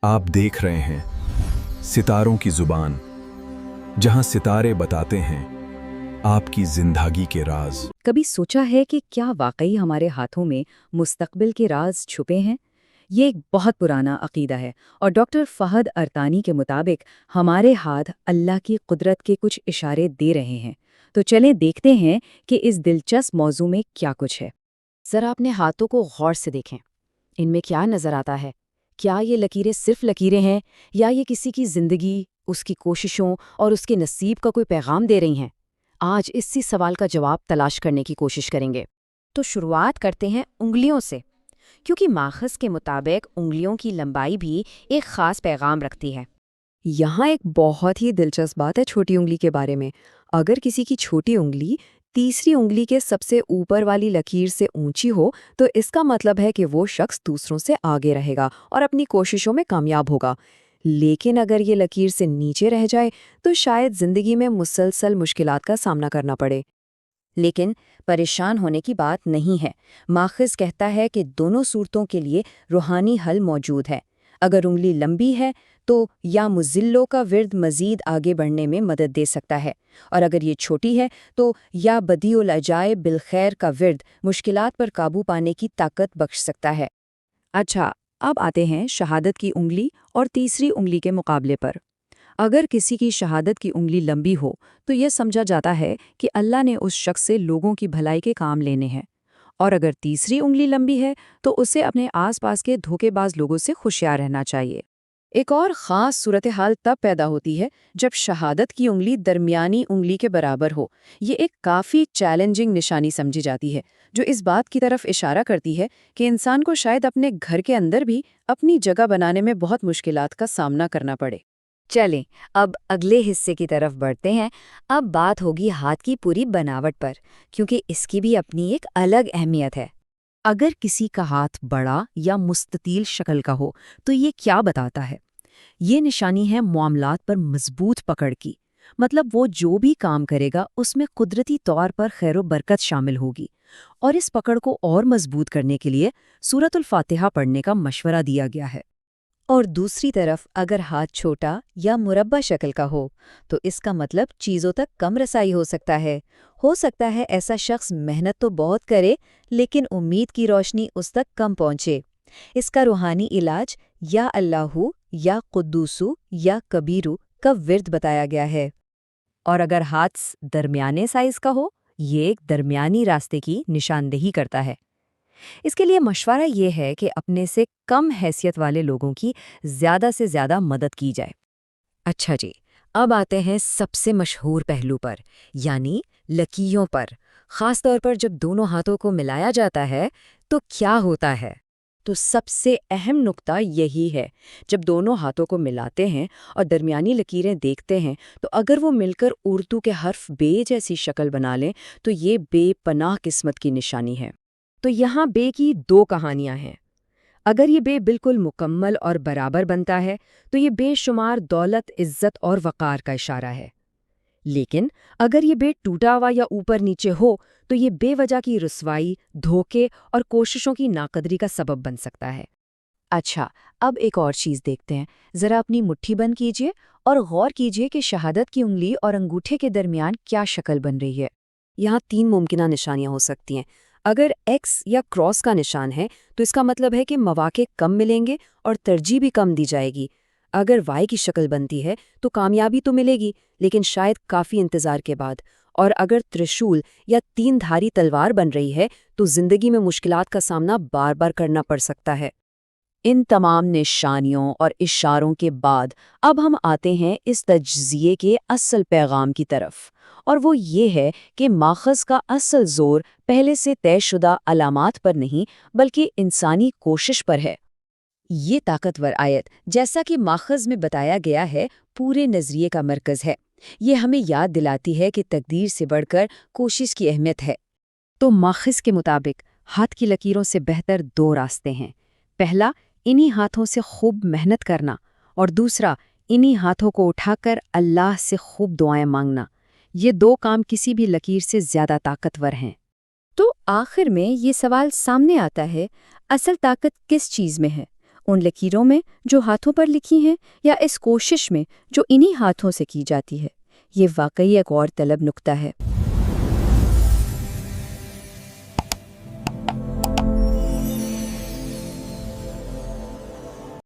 आप देख रहे हैं सितारों की जुबान, जहां सितारे बताते हैं आपकी जिंदगी के राज। कभी सोचा है कि क्या वाकई हमारे हाथों में मुस्तकबिल के राज छुपे हैं? ये एक बहुत पुराना अकीदा है और डॉक्टर फहद अरतानी के मुताबिक हमारे हाथ अल्लाह की कुदरत के कुछ इशारे दे रहे हैं। तो चलें देखते हैं कि इस दिलचस्प मौजू में क्या कुछ है। जरा अपने हाथों को गौर से देखें। इनमें क्या नजर आता है? क्या ये लकीरें सिर्फ लकीरें हैं या ये किसी की जिंदगी, उसकी कोशिशों और उसके नसीब का कोई पैगाम दे रही हैं? आज इसी सवाल का जवाब तलाश करने की कोशिश करेंगे। तो शुरुआत करते हैं उंगलियों से, क्योंकि माखज़ के मुताबिक उंगलियों की लंबाई भी एक ख़ास पैगाम रखती है। यहाँ एक बहुत ही दिलचस्प बात है छोटी उंगली के बारे में। अगर किसी की छोटी उंगली तीसरी उंगली के सबसे ऊपर वाली लकीर से ऊंची हो तो इसका मतलब है कि वो शख्स दूसरों से आगे रहेगा और अपनी कोशिशों में कामयाब होगा। लेकिन अगर ये लकीर से नीचे रह जाए तो शायद जिंदगी में मुसलसल मुश्किलात का सामना करना पड़े। लेकिन परेशान होने की बात नहीं है। माखज़ कहता है कि दोनों सूरतों के लिए रूहानी हल मौजूद है। अगर उंगली लंबी है तो या मुज़िल्लों का विर्द मज़ीद आगे बढ़ने में मदद दे सकता है, और अगर ये छोटी है तो या बदीउल अजाए बिलखैर का विर्द मुश्किलात पर काबू पाने की ताकत बख्श सकता है। अच्छा, अब आते हैं शहादत की उंगली और तीसरी उंगली के मुकाबले पर। अगर किसी की शहादत की उंगली लंबी हो तो यह समझा जाता है कि अल्लाह ने उस शख्स से लोगों की भलाई के काम लेने हैं, और अगर तीसरी उंगली लंबी है तो उसे अपने आसपास के धोखेबाज लोगों से होशियार रहना चाहिए। एक और ख़ास सूरत हाल तब पैदा होती है जब शहादत की उंगली दरमियानी उंगली के बराबर हो। ये एक काफ़ी चैलेंजिंग निशानी समझी जाती है, जो इस बात की तरफ इशारा करती है कि इंसान को शायद अपने घर के अंदर भी अपनी जगह बनाने में बहुत मुश्किलात का सामना करना पड़े। चलें, अब अगले हिस्से की तरफ बढ़ते हैं। अब बात होगी हाथ की पूरी बनावट पर, क्योंकि इसकी भी अपनी एक अलग अहमियत है। अगर किसी का हाथ बड़ा या मुस्ततील शक्ल का हो तो ये क्या बताता है? ये निशानी है मामलात पर मजबूत पकड़ की। मतलब वो जो भी काम करेगा उसमें कुदरती तौर पर खैर बरकत शामिल होगी। और इस पकड़ को और मजबूत करने के लिए सूरतुल फातिहा पढ़ने का मशवरा दिया गया है। और दूसरी तरफ अगर हाथ छोटा या मुरब्बा शक्ल का हो तो इसका मतलब चीज़ों तक कम रसाई हो सकता है। हो सकता है ऐसा शख्स मेहनत तो बहुत करे लेकिन उम्मीद की रोशनी उस तक कम पहुंचे। इसका रूहानी इलाज या अल्लाहू या कुद्दूसू या कबीरू का विर्द बताया गया है। और अगर हाथ दरमियाने साइज का हो, ये एक दरमियानी रास्ते की निशानदेही करता है। इसके लिए मशवरा ये है कि अपने से कम हैसियत वाले लोगों की ज़्यादा से ज़्यादा मदद की जाए। अच्छा जी, अब आते हैं सबसे मशहूर पहलू पर, यानी लकीरों पर। ख़ास तौर पर जब दोनों हाथों को मिलाया जाता है तो क्या होता है? तो सबसे अहम नुक्ता यही है, जब दोनों हाथों को मिलाते हैं और दरमियानी लकीरें देखते हैं तो अगर वो मिलकर उर्दू के हर्फ बे जैसी शक्ल बना लें तो ये बेपनाह किस्मत की निशानी है। तो यहाँ बे की दो कहानियाँ हैं। अगर ये बे बिल्कुल मुकम्मल और बराबर बनता है तो ये बेशुमार दौलत, इज्जत और वक़ार का इशारा है। लेकिन अगर ये बे टूटा हुआ या ऊपर नीचे हो तो ये बेवजह की रुसवाई, धोखे और कोशिशों की नाकदरी का सबब बन सकता है। अच्छा, अब एक और चीज़ देखते हैं। ज़रा अपनी मुट्ठी बंद कीजिए और गौर कीजिए कि शहादत की उंगली और अंगूठे के दरमियान क्या शक्ल बन रही है। यहाँ 3 मुमकिन निशानियाँ हो सकती हैं। अगर एक्स या क्रॉस का निशान है तो इसका मतलब है कि मौके कम मिलेंगे और तरजीह भी कम दी जाएगी। अगर वाई की शक्ल बनती है तो कामयाबी तो मिलेगी, लेकिन शायद काफ़ी इंतज़ार के बाद। और अगर त्रिशूल या 3 धारी तलवार बन रही है तो जिंदगी में मुश्किलात का सामना बार बार करना पड़ सकता है। इन तमाम निशानियों और इशारों के बाद अब हम आते हैं इस तज्ज़िये के असल पैगाम की तरफ, और वो ये है कि माखज़ का असल जोर पहले से तयशुदा अलामात पर नहीं बल्कि इंसानी कोशिश पर है। ये ताकतवर आयत, जैसा कि माखज़ में बताया गया है, पूरे नज़रिए का मरकज़ है। ये हमें याद दिलाती है कि तकदीर से बढ़कर कोशिश की अहमियत है। तो माखज़ के मुताबिक हाथ की लकीरों से बेहतर 2 रास्ते हैं। पहला, इन्हीं हाथों से खूब मेहनत करना, और दूसरा, इन्हीं हाथों को उठाकर अल्लाह से खूब दुआएं मांगना। ये 2 काम किसी भी लकीर से ज़्यादा ताकतवर हैं। तो आखिर में ये सवाल सामने आता है, असल ताकत किस चीज़ में है? ان لکیروں میں جو ہاتھوں پر لکھی ہیں یا اس کوشش میں جو انہی ہاتھوں سے کی جاتی ہے؟ یہ واقعی ایک اور طلب نکتہ ہے۔